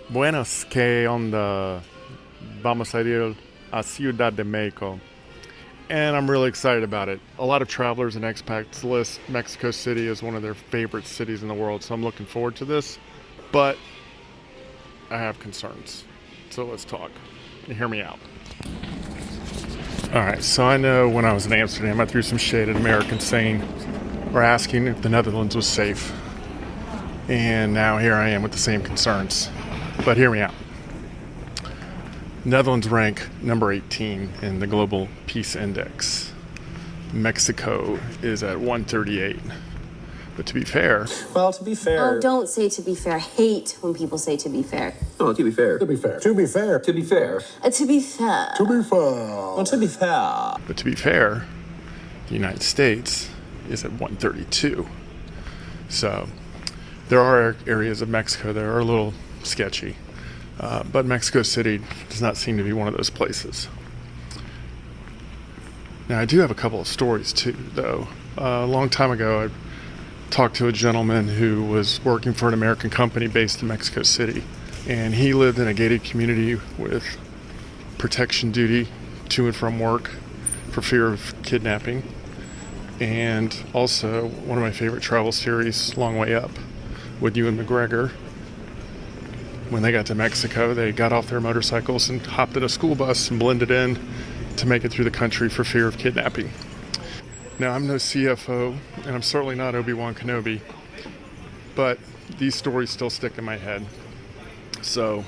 Buenos, ¿qué onda? Vamos a ir a Ciudad de Mexico. And I'm really excited about it. A lot of travelers and expats list Mexico City as one of their favorite cities in the world, so I'm looking forward to this. But I have concerns. So let's talk. Hear me out. Alright, so I know when I was in Amsterdam, I threw some shade at Americans saying or asking if the Netherlands was safe. And now here I am with the same concerns. But hear me out. Netherlands rank number 18 in the Global Peace Index. Mexico is at 138. But to be fair... Well, to be fair... Oh, don't say to be fair. I hate when people say to be fair. Oh, to be fair. To be fair. To be fair. To be fair. To be fair. To be fair. Well, to be fair. But to be fair, the United States is at 132. So there are areas of Mexico that are a little sketchy. But Mexico City does not seem to be one of those places. Now, I do have a couple of stories too, though. A long time ago, I talked to a gentleman who was working for an American company based in Mexico City, and he lived in a gated community with protection duty to and from work for fear of kidnapping, and also one of my favorite travel series, Long Way Up, with Ewan McGregor. When they got to Mexico, they got off their motorcycles and hopped in a school bus and blended in to make it through the country for fear of kidnapping. Now, I'm no CFO, and I'm certainly not Obi-Wan Kenobi, but these stories still stick in my head. So,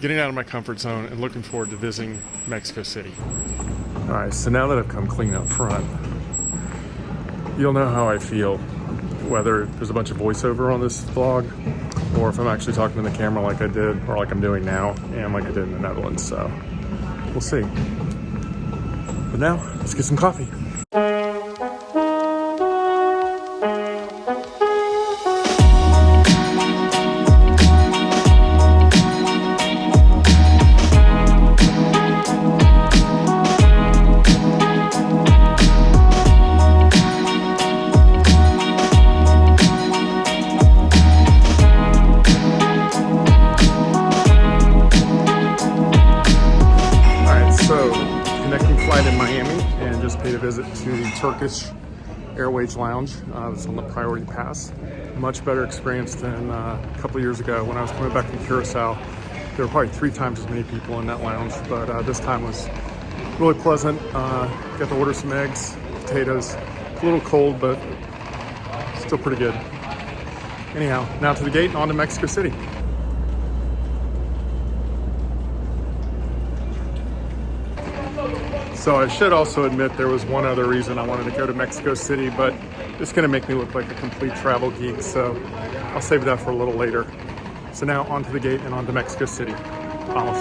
getting out of my comfort zone and looking forward to visiting Mexico City. Alright, so now that I've come clean up front, you'll know how I feel, whether there's a bunch of voiceover on this vlog, or if I'm actually talking to the camera like I did, or like I'm doing now, and like I did in the Netherlands, so we'll see. But now, let's get some coffee. Paid a visit to the Turkish Airways Lounge. It's on the Priority Pass. Much better experience than a couple of years ago when I was coming back from Curacao. There were probably 3 times as many people in that lounge, but this time was really pleasant. Got to order some eggs, potatoes. A little cold, but still pretty good. Anyhow, now to the gate and on to Mexico City. So I should also admit there was one other reason I wanted to go to Mexico City, but it's going to make me look like a complete travel geek, so I'll save that for a little later. So now on to the gate and on to Mexico City. Vamos.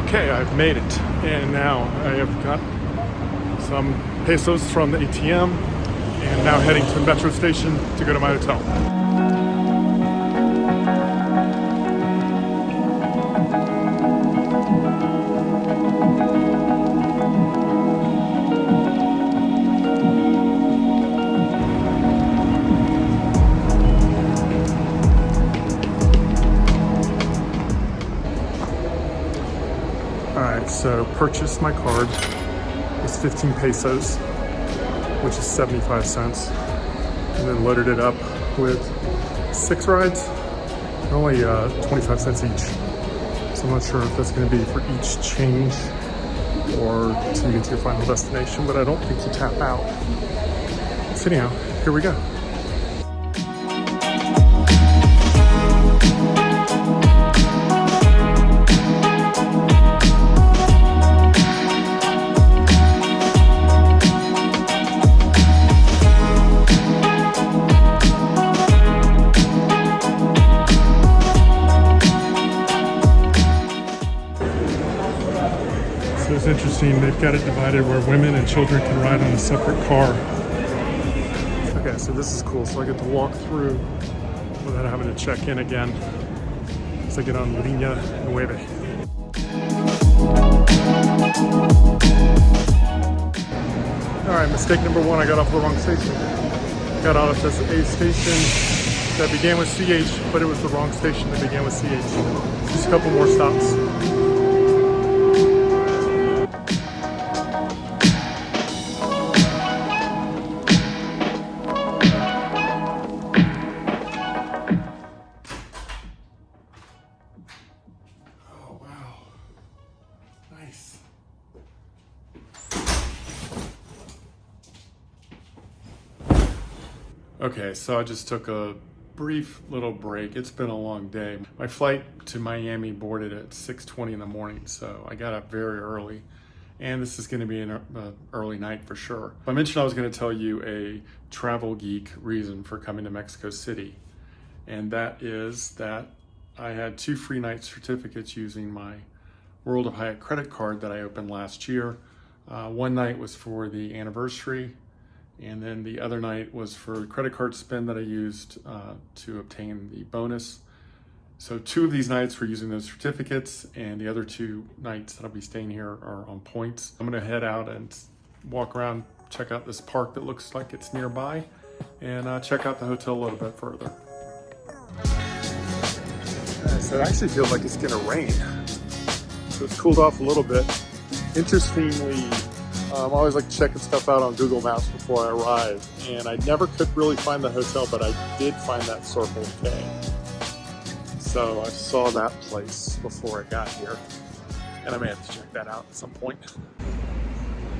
Okay, I've made it, and now I have got some pesos from the ATM, and now heading to the metro station to go to my hotel. right, so purchased my card. It's 15 pesos, which is 75 cents. And then loaded it up with 6 rides, only 25 cents each. So I'm not sure if that's going to be for each change or to get to your final destination, but I don't think you tap out. So anyhow, here we go. So it's interesting, they've got it divided where women and children can ride on a separate car. Okay, so this is cool. So I get to walk through without having to check in again. So I get on Línea 9. All right, mistake number 1, I got off the wrong station. Got off at a station that began with CH, but it was the wrong station that began with CH. Just a couple more stops. Okay, so I just took a brief little break. It's been a long day. My flight to Miami boarded at 6:20 in the morning, so I got up very early. And this is going to be an early night for sure. I mentioned I was going to tell you a travel geek reason for coming to Mexico City. And that is that I had 2 free night certificates using my World of Hyatt credit card that I opened last year. One night was for the anniversary, and then the other night was for credit card spend that I used to obtain the bonus. So 2 of these nights were using those certificates, and the other 2 nights that I'll be staying here are on points. I'm gonna head out and walk around, check out this park that looks like it's nearby, and check out the hotel a little bit further. So it actually feels like it's gonna rain. So it's cooled off a little bit. Interestingly, I always like checking stuff out on Google Maps before I arrive, and I never could really find the hotel, but I did find that Circle K. So I saw that place before I got here, and I may have to check that out at some point.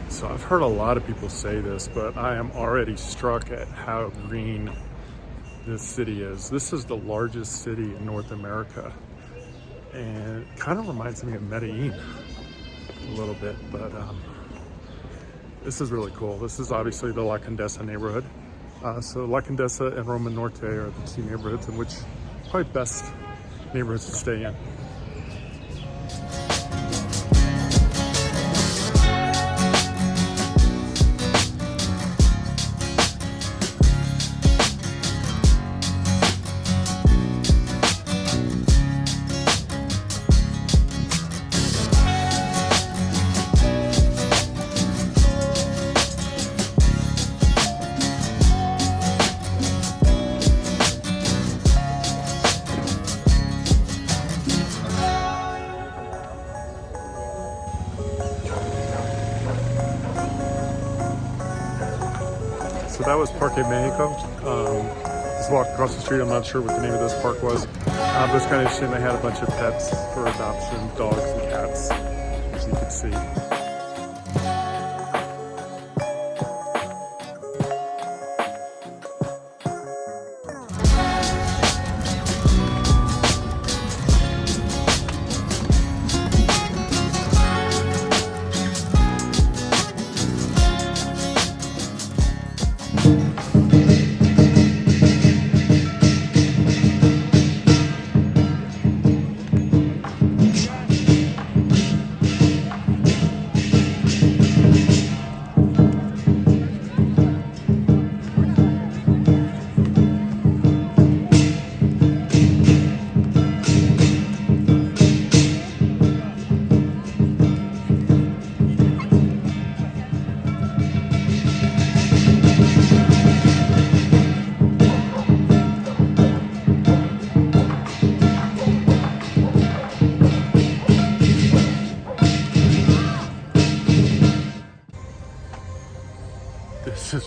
So I've heard a lot of people say this, but I am already struck at how green this city is. This is the largest city in North America, and it kind of reminds me of Medellin a little bit, but this is really cool. This is obviously the La Condesa neighborhood. So La Condesa and Roma Norte are the 2 neighborhoods in which probably best neighborhoods to stay in. So that was Parque Mexico. Just walked across the street. I'm not sure what the name of this park was. But it's kind of interesting. They had a bunch of pets for adoption, dogs and cats, as you can see.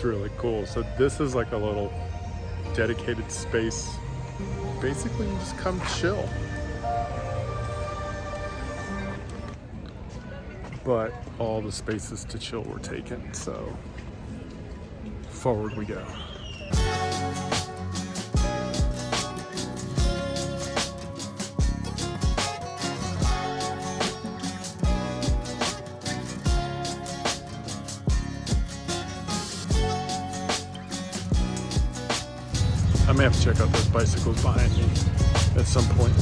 really cool. So this is like a little dedicated space. Basically, you just come chill. But all the spaces to chill were taken, so forward we go. I may have to check out those bicycles behind me at some point.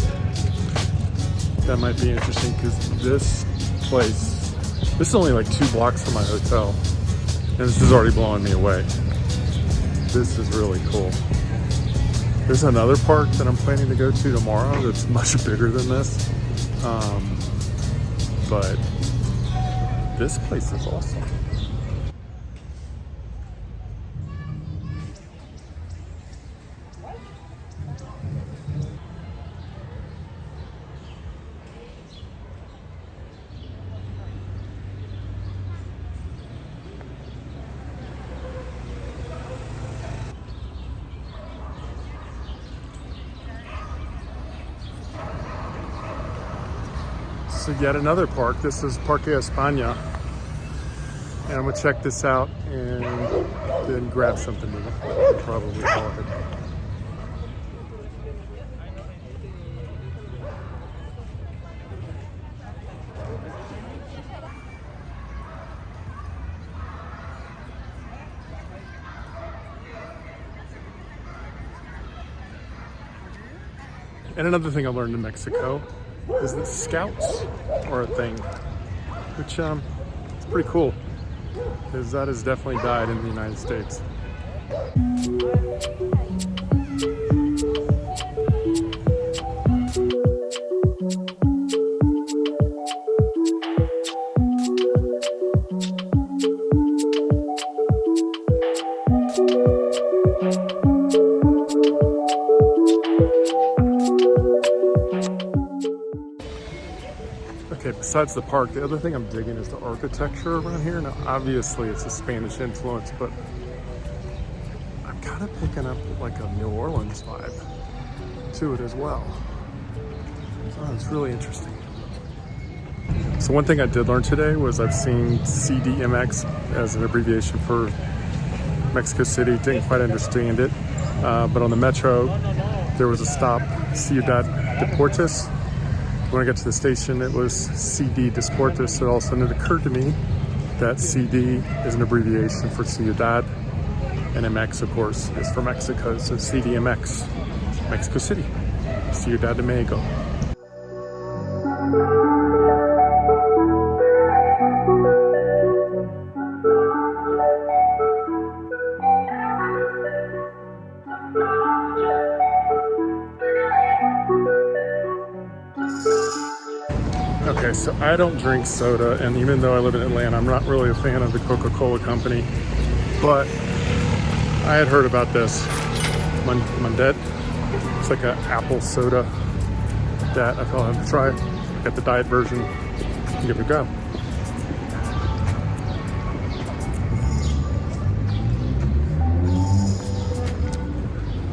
That might be interesting because this place, this is only like 2 blocks from my hotel, and this is already blowing me away. This is really cool. There's another park that I'm planning to go to tomorrow that's much bigger than this, but this place is awesome. So yet another park. This is Parque España. And I'm gonna check this out and then grab something to probably call it. And another thing I learned in Mexico is that scouts are a thing, which it's pretty cool, because that has definitely died in the United States. Okay, besides the park, the other thing I'm digging is the architecture around here. Now, obviously, it's a Spanish influence, but I'm kind of picking up like a New Orleans vibe to it as well. So it's really interesting. So one thing I did learn today was I've seen CDMX as an abbreviation for Mexico City. Didn't quite understand it, but on the metro, there was a stop, Ciudad Deportes. When I got to the station, it was CD Desportes. So all of a sudden it occurred to me that CD is an abbreviation for Ciudad, and MX, of course, is for Mexico. So CDMX, Mexico City, Ciudad de Mexico. Okay, so I don't drink soda, and even though I live in Atlanta, I'm not really a fan of the Coca-Cola company, but I had heard about this Mundet. It's like an apple soda that I thought I'd try. I got the diet version. Give it a go.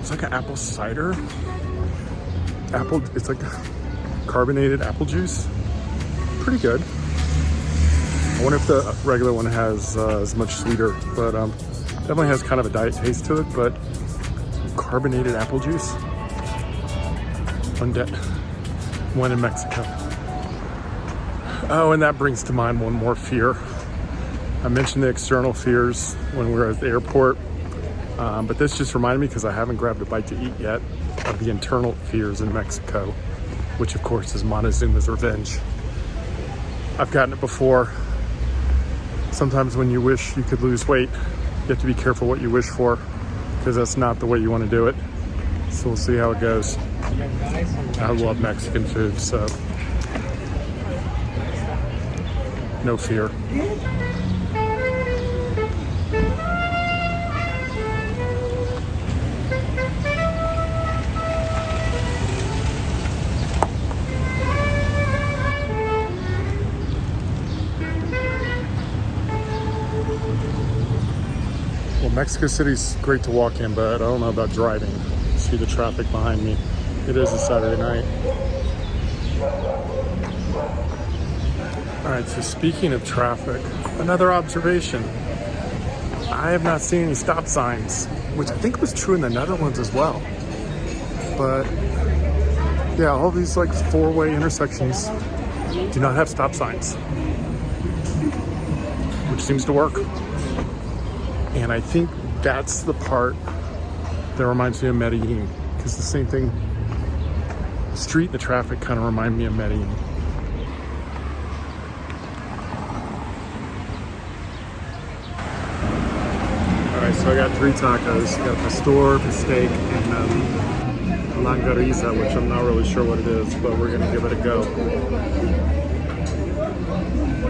It's like an apple cider. It's like carbonated apple juice. Pretty good. I wonder if the regular one has is much sweeter, but definitely has kind of a diet taste to it. But carbonated apple juice, Mundet, one in Mexico. Oh, and that brings to mind one more fear. I mentioned the external fears when we were at the airport, but this just reminded me, because I haven't grabbed a bite to eat yet, of the internal fears in Mexico, which of course is Montezuma's revenge. I've gotten it before. Sometimes when you wish you could lose weight, you have to be careful what you wish for, because that's not the way you want to do it. So we'll see how it goes. I love Mexican food, so no fear. Mexico City's great to walk in, but I don't know about driving. See the traffic behind me. It is a Saturday night. All right, so speaking of traffic, another observation. I have not seen any stop signs, which I think was true in the Netherlands as well. But yeah, all these like four-way intersections do not have stop signs, which seems to work. And I think that's the part that reminds me of Medellin, because the same thing, the street and the traffic kind of remind me of Medellin. All right, so I got 3 tacos. I got pastor, steak, and longaniza, which I'm not really sure what it is, but we're gonna give it a go.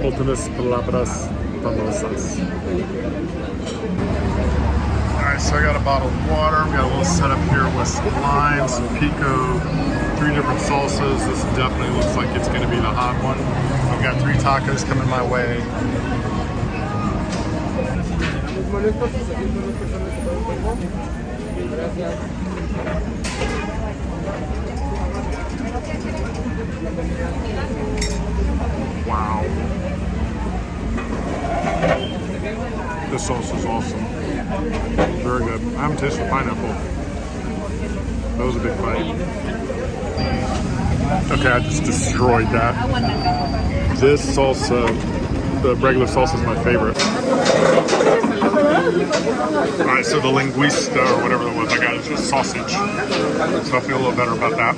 Últimas palabras famosas. All right, so I got a bottle of water. We got a little setup here with some lime, some pico, 3 different salsas. This definitely looks like it's gonna be the hot one. I've got 3 tacos coming my way. Wow. This sauce is awesome. Very good. I haven't tasted pineapple. That was a big bite. Okay, I just destroyed that. This salsa, the regular salsa is my favorite. Alright, so the linguista or whatever it was I got is just sausage. So I feel a little better about that.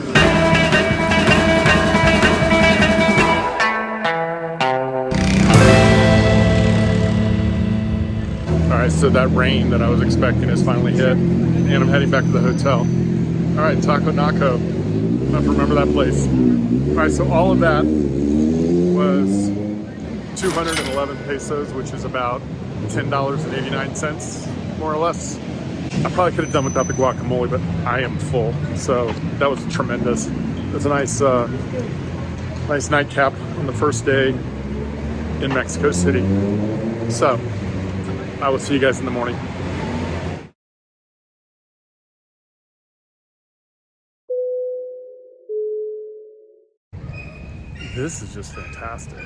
Alright, so that rain that I was expecting has finally hit, and I'm heading back to the hotel. Alright, Taco Naco. I have to remember that place. Alright, so all of that was 211 pesos, which is about $10.89, more or less. I probably could have done without the guacamole, but I am full, so that was tremendous. It was a nice nightcap on the first day in Mexico City. So, I will see you guys in the morning. This is just fantastic.